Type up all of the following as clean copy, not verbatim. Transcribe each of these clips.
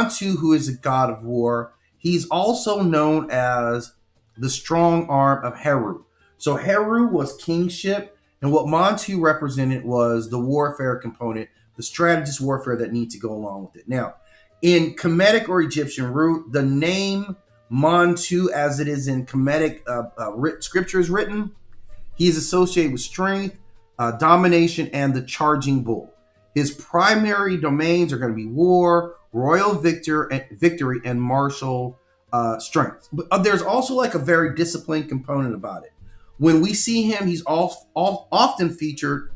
Montu, who is a god of war, he's also known as the strong arm of Heru. So Heru was kingship, and what Montu represented was the warfare component, the strategist warfare that needs to go along with it. Now, in Kemetic or Egyptian root, the name Montu, as it is in Kemetic scripture is written, he is associated with strength, domination, and the charging bull. His primary domains are going to be war, royal victory, and martial strength. But there's also like a very disciplined component about it. When we see him, he's often featured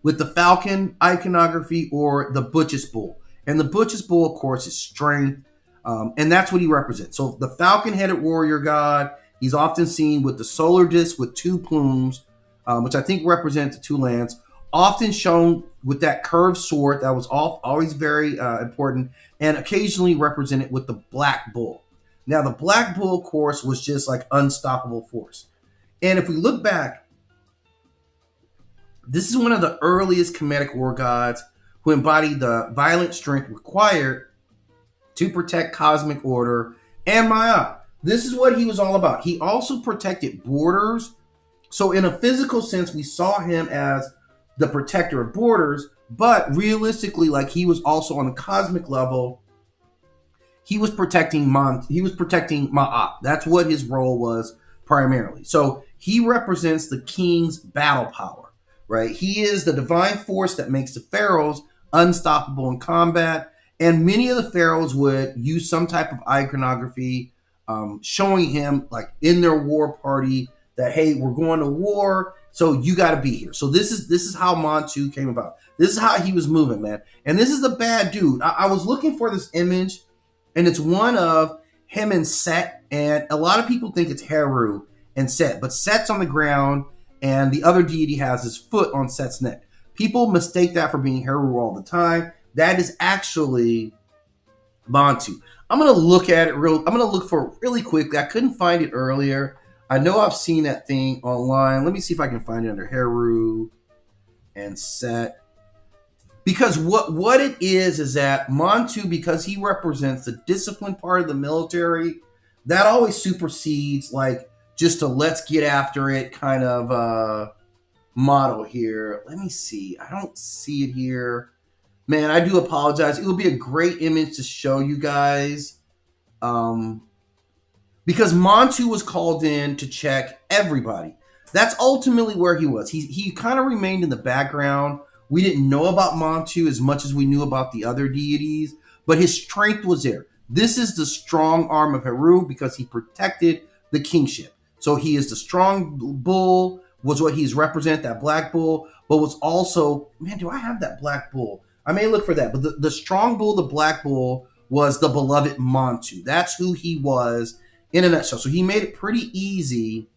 with the falcon iconography or the Buchis bull. And the Buchis bull, of course, is strength, and that's what he represents. So the falcon-headed warrior god, he's often seen with the solar disk with two plumes, which I think represent the two lands, often shown with that curved sword that was always very important, and occasionally represented with the black bull. Now, the black bull, of course, was just like unstoppable force. And if we look back, this is one of the earliest Kemetic war gods who embodied the violent strength required to protect cosmic order and Maat. This is what he was all about. He also protected borders. So in a physical sense, we saw him as the protector of borders, but realistically, like he was also on the cosmic level, he was protecting Maat. That's what his role was primarily. So he represents the king's battle power, right? He is the divine force that makes the pharaohs unstoppable in combat. And many of the pharaohs would use some type of iconography showing him like in their war party that, hey, we're going to war, so you got to be here. So this is how Montu came about. This is how he was moving, man. And this is a bad dude. I was looking for this image, and it's one of him and Set, and a lot of people think it's Heru and Set, but Set's on the ground, and the other deity has his foot on Set's neck. People mistake that for being Heru all the time. That is actually Montu. I'm going to look at it I'm going to look for it really quickly. I couldn't find it earlier. I know I've seen that thing online. Let me see if I can find it under Heru and Set. Because what it is that Montu, because he represents the disciplined part of the military, that always supersedes like just a let's get after it kind of model here. Let me see. I don't see it here. Man, I do apologize. It would be a great image to show you guys. Because Montu was called in to check everybody. That's ultimately where he was. He kind of remained in the background. We didn't know about Montu as much as we knew about the other deities, but his strength was there. This is the strong arm of Heru because he protected the kingship. So he is the strong bull, was what he's represent, that black bull, but was also, man, do I have that black bull? I may look for that, but the strong bull, the black bull, was the beloved Montu. That's who he was in a nutshell. So he made it pretty easy.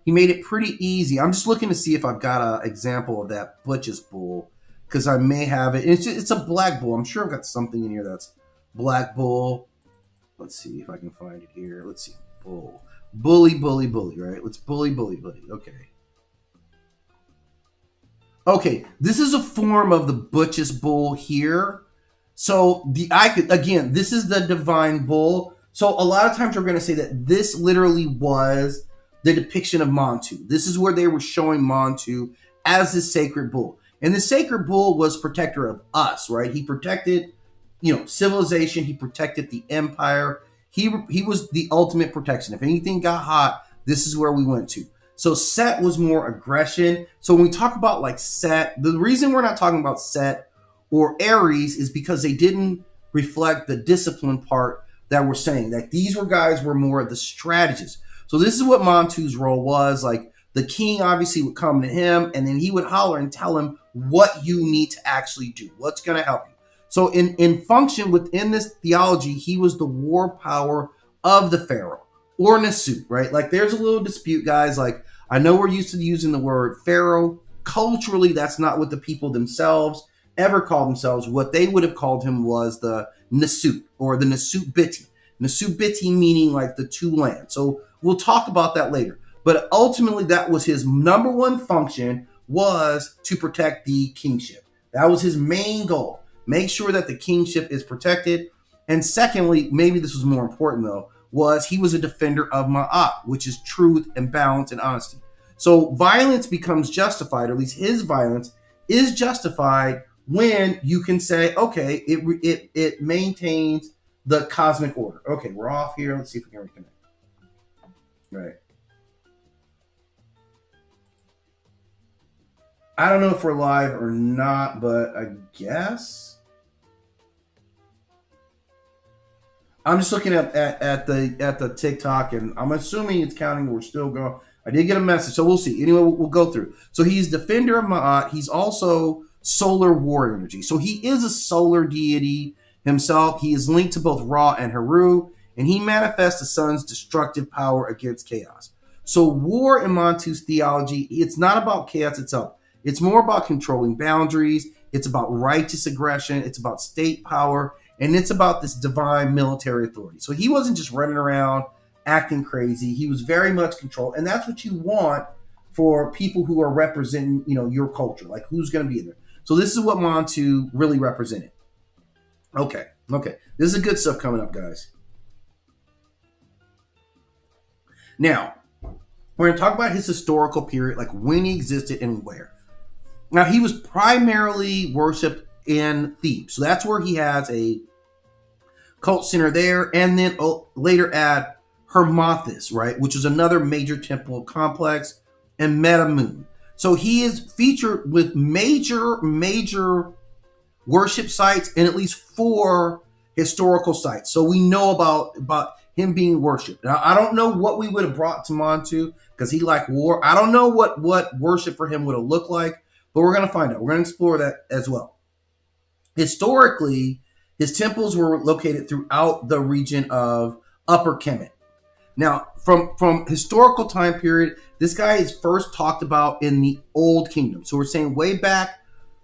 I'm just looking to see if I've got an example of that Buchis bull, because I may have it. It's a black bull. I'm sure I've got something in here that's black bull. Let's see if I can find it here. Let's see. Bull. Bully, right? Let's bully. Okay. Okay, this is a form of the Buchis bull here. So this is the divine bull. So a lot of times we're going to say that this literally was the depiction of Montu. This is where they were showing Montu as the sacred bull. And the sacred bull was protector of us, right? He protected, civilization. He protected the empire. He was the ultimate protection. If anything got hot, this is where we went to. So Set was more aggression. So when we talk about like Set, the reason we're not talking about Set or Ares is because they didn't reflect the discipline part that we're saying. That these guys were more of the strategists. So this is what Montu's role was. Like the king obviously would come to him and then he would holler and tell him what you need to actually do. What's going to help you. So in function within this theology, he was the war power of the pharaoh or Nasut, right? Like there's a little dispute, guys. Like I know we're used to using the word pharaoh. Culturally, that's not what the people themselves ever called themselves. What they would have called him was the Nasut or the Nasut Biti. Nasut Biti meaning like the two lands. So we'll talk about that later. But ultimately, that was his number one function, was to protect the kingship. That was his main goal. make sure that the kingship is protected. And secondly, maybe this was more important though, was he was a defender of Maat, which is truth and balance and honesty. So violence becomes justified, or at least his violence is justified when you can say, okay, it maintains the cosmic order. Okay, we're off here. Let's see if we can reconnect. Right. I don't know if we're live or not, but I guess I'm just looking at the TikTok, and I'm assuming it's counting. We're still going. I did get a message, so we'll see. Anyway, we'll go through. So he's defender of Maat. He's also solar war energy. So he is a solar deity himself. He is linked to both Ra and Heru, and he manifests the sun's destructive power against chaos. So war in Montu's theology, it's not about chaos itself. It's more about controlling boundaries. It's about righteous aggression. It's about state power. And it's about this divine military authority. So he wasn't just running around acting crazy. He was very much controlled. And that's what you want for people who are representing, your culture. Like, who's going to be there? So this is what Montu really represented. Okay. This is good stuff coming up, guys. Now, we're going to talk about his historical period, like when he existed and where. Now, he was primarily worshipped in Thebes. So that's where he has a cult center there. And then later at Hermothis, right, which is another major temple complex, and Metamoon. So he is featured with major worship sites and at least 4 historical sites. So we know about him being worshipped. Now, I don't know what we would have brought to Montu because he liked war. I don't know what worship for him would have looked like. But we're going to find out. We're going to explore that as well. Historically, his temples were located throughout the region of Upper Kemet. Now, from historical time period, this guy is first talked about in the Old Kingdom. So we're saying way back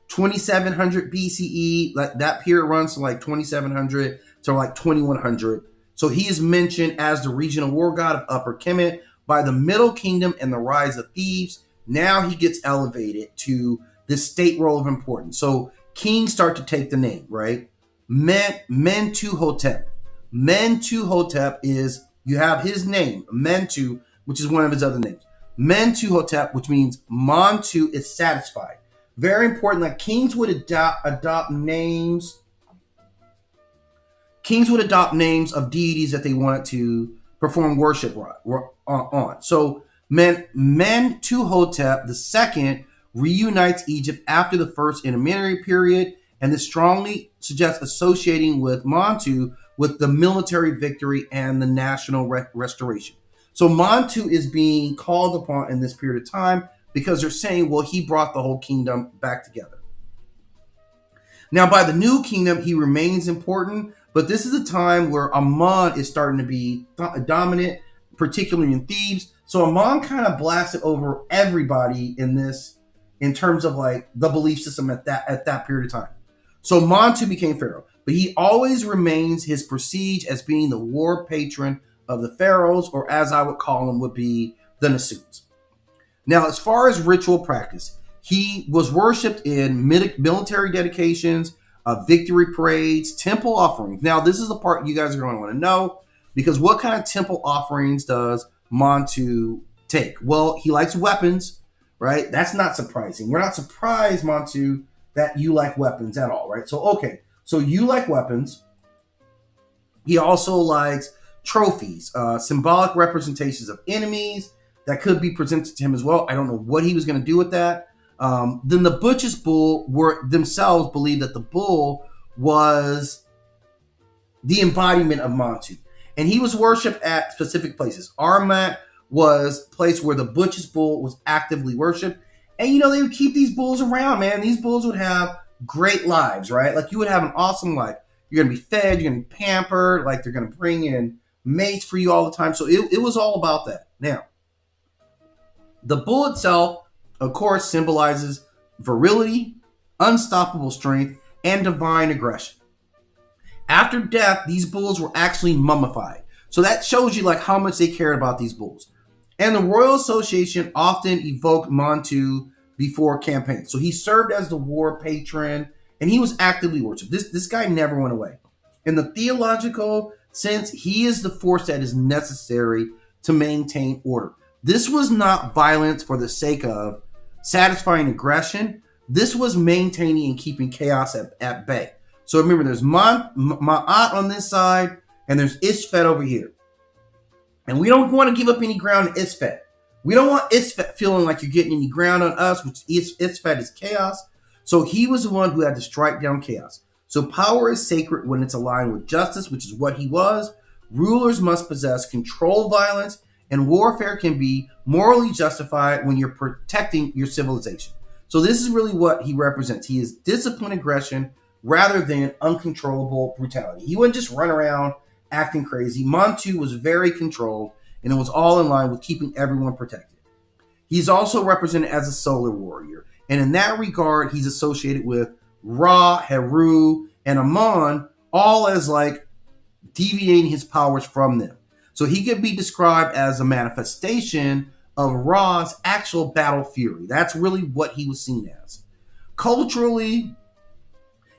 2700 BCE. That period runs to like 2700 to like 2100. So he is mentioned as the regional war god of Upper Kemet by the Middle Kingdom and the rise of Thebes. Now he gets elevated to this state role of importance. So kings start to take the name, right? Mentuhotep. Mentuhotep is, you have his name, Mentu, which is one of his other names. Mentuhotep, which means Montu is satisfied. Very important, like kings would adopt names. Kings would adopt names of deities that they wanted to perform worship on. So Mentuhotep II reunites Egypt after the first intermediary period, and this strongly suggests associating with Montu with the military victory and the national restoration. So Montu is being called upon in this period of time because they're saying, well, he brought the whole kingdom back together. Now, by the New Kingdom, he remains important, but this is a time where Amon is starting to be dominant, particularly in Thebes. So Amon kind of blasted over everybody in terms of like the belief system at that period of time. So Montu became pharaoh, but he always remains his prestige as being the war patron of the pharaohs, or as I would call them, would be the Nasuns. Now, as far as ritual practice, he was worshipped in military dedications, victory parades, temple offerings. Now, this is the part you guys are going to want to know, because what kind of temple offerings does Montu take? Well, he likes weapons, right? That's not surprising. We're not surprised, Montu, that you like weapons at all, right? So, okay. So you like weapons. He also likes trophies, symbolic representations of enemies that could be presented to him as well. I don't know what he was going to do with that. Then the Buchis bull were themselves believed that the bull was the embodiment of Montu. And he was worshipped at specific places. Armat was a place where the Buchis bull was actively worshipped. And, they would keep these bulls around, man. These bulls would have great lives, right? Like, you would have an awesome life. You're going to be fed. You're going to be pampered. Like, they're going to bring in mates for you all the time. So it was all about that. Now, the bull itself, of course, symbolizes virility, unstoppable strength, and divine aggression. After death, these bulls were actually mummified. So that shows you like how much they cared about these bulls. And the Royal Association often evoked Montu before campaigns. So he served as the war patron and he was actively worshipped. This guy never went away. In the theological sense, he is the force that is necessary to maintain order. This was not violence for the sake of satisfying aggression. This was maintaining and keeping chaos at bay. So remember, there's Maat on this side, and there's Isfet over here. And we don't want to give up any ground to Isfet. We don't want Isfet feeling like you're getting any ground on us, which Isfet is chaos. So he was the one who had to strike down chaos. So power is sacred when it's aligned with justice, which is what he was. Rulers must possess controlled violence, and warfare can be morally justified when you're protecting your civilization. So this is really what he represents. He is disciplined aggression rather than uncontrollable brutality. He wouldn't just run around acting crazy. Montu was very controlled, and it was all in line with keeping everyone protected. He's also represented as a solar warrior, and in that regard, he's associated with Ra, Heru, and Amon, all as like deviating his powers from them. So he could be described as a manifestation of Ra's actual battle fury. That's really what he was seen as. Culturally,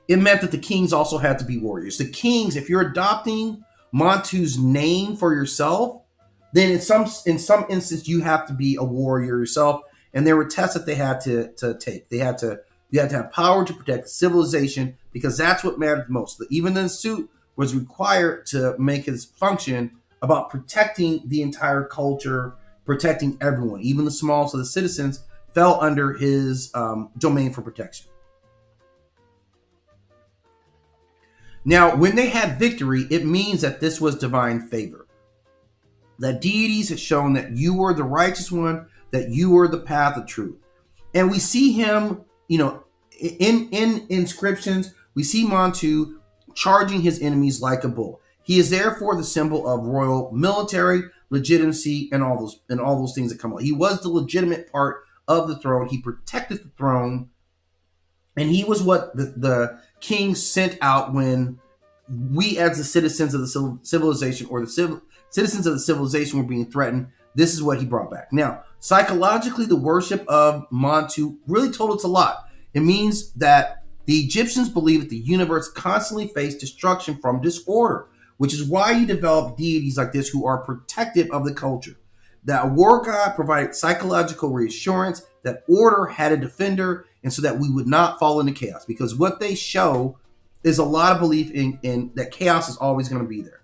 it meant that the kings also had to be warriors. The kings, if you're adopting Montu's name for yourself, then in some instance you have to be a warrior yourself. And there were tests that they had to take. You had to have power to protect civilization, because that's what mattered most. Even the suit was required to make his function about protecting the entire culture, protecting everyone, even the small. So the citizens fell under his domain for protection. Now, when they had victory, it means that this was divine favor. That deities had shown that you were the righteous one, that you were the path of truth. And we see him, in inscriptions, we see Montu charging his enemies like a bull. He is therefore the symbol of royal military legitimacy and all those things that come out. He was the legitimate part of the throne. He protected the throne, and he was what the king sent out when we, as the citizens of the civilization, or the citizens of the civilization, were being threatened. This is what he brought back. Now, psychologically, the worship of Montu really told us a lot. It means that the Egyptians believed that the universe constantly faced destruction from disorder, which is why you develop deities like this who are protective of the culture. That war god provided psychological reassurance that order had a defender, and so that we would not fall into chaos. Because what they show is a lot of belief in that chaos is always going to be there.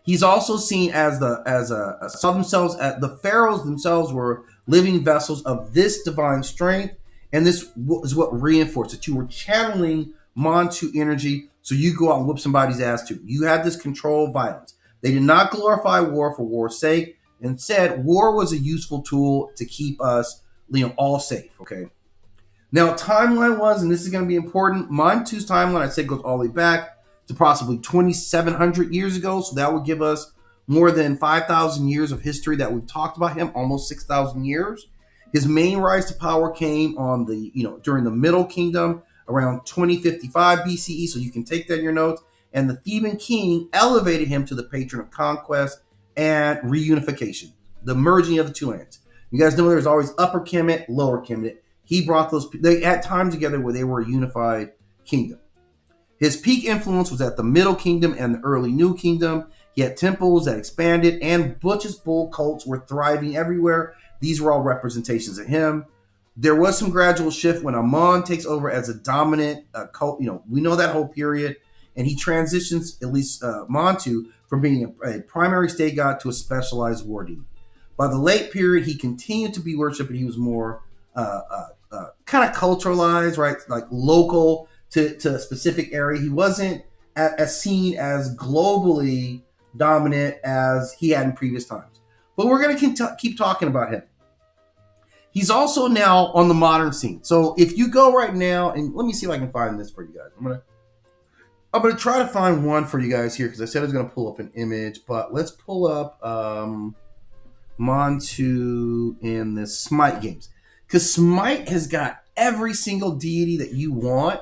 He's also seen as saw themselves as the pharaohs themselves were living vessels of this divine strength, and this is what reinforced that you were channeling Montu energy, so you go out and whip somebody's ass too. You had this controlled violence. They did not glorify war for war's sake. Instead, war was a useful tool to keep us, all safe. Okay. Now, timeline was, and this is going to be important, Montu's timeline, I'd say, goes all the way back to possibly 2,700 years ago. So that would give us more than 5,000 years of history that we've talked about him, almost 6,000 years. His main rise to power came on during the Middle Kingdom around 2055 BCE. So you can take that in your notes. And the Theban king elevated him to the patron of conquest and reunification, the merging of the two lands. You guys know there's always Upper Kemet, Lower Kemet. He brought they had time together where they were a unified kingdom. His peak influence was at the Middle Kingdom and the early New Kingdom. He had temples that expanded, and Buchis bull cults were thriving everywhere. These were all representations of him. There was some gradual shift when Amon takes over as a dominant cult. We know that whole period, and he transitions, at least Montu, from being a primary state god to a specialized war deity. By the late period, he continued to be worshipped, and he was more kind of culturalized, right? Like local to a specific area. He wasn't as seen as globally dominant as he had in previous times. But we're going to keep talking about him. He's also now on the modern scene. So if you go right now, and let me see if I can find this for you guys. I'm gonna try to find one for you guys here, because I said I was gonna pull up an image, but let's pull up Montu in the Smite games, because Smite has got every single deity that you want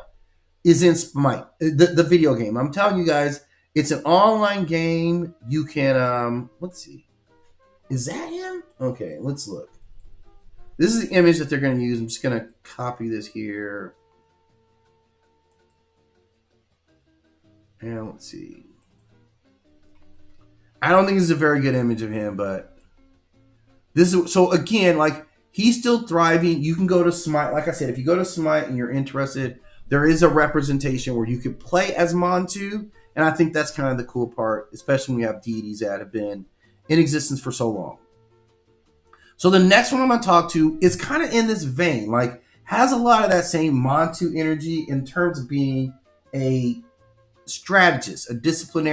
is in Smite, the video game. I'm telling you guys, it's an online game. You can let's see, is that him? Okay, let's look. This is the image that they're going to use. I'm just going to copy this here. And let's see. I don't think this is a very good image of him, but this is so again, like he's still thriving. You can go to Smite. Like I said, if you go to Smite and you're interested, there is a representation where you could play as Montu, and I think that's kind of the cool part, especially when you have deities that have been in existence for so long. So the next one I'm going to talk to is kind of in this vein, like has a lot of that same Montu energy in terms of being a strategist, a disciplinarian.